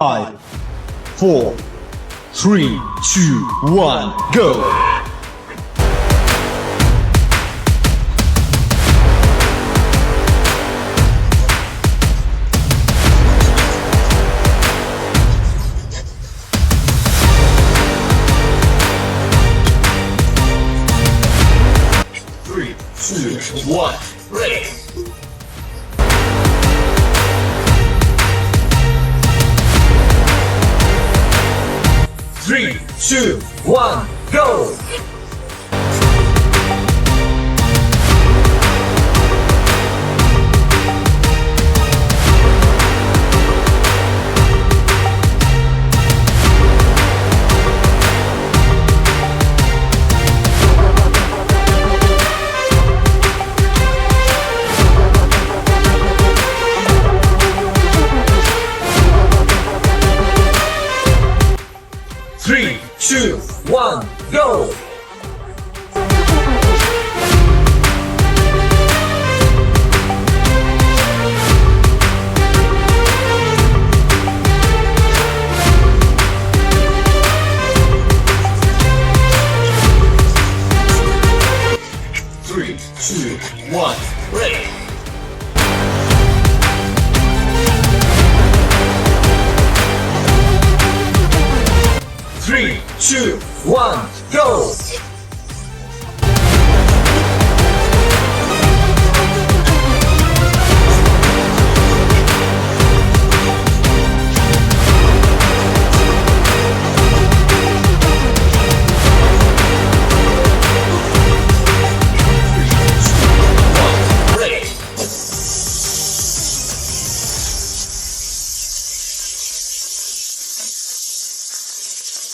5, 4, 3, 2, 1, go! 3, 2, 1, break! 3, 2, 1, go! 3, 2, 1, go! 3, 2, 1, break! 3, 2, 1, go!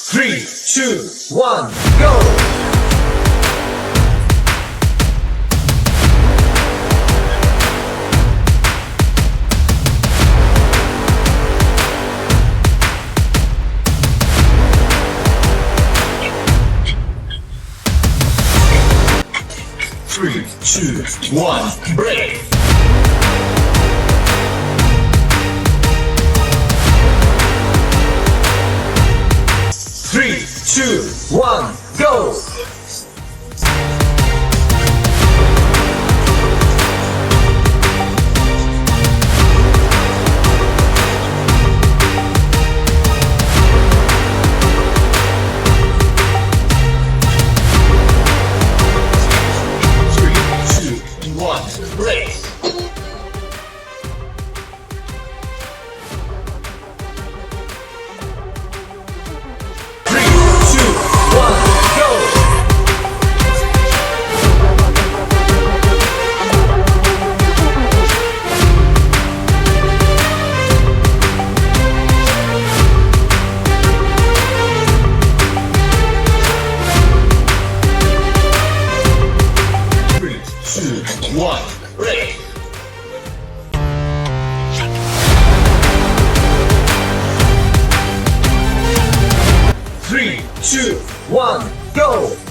3, 2, 1, go! 3, 2, 1, break! 3, 2, 1, go! 3, 2, 1, break! 1, break! 3, 2, 1, go!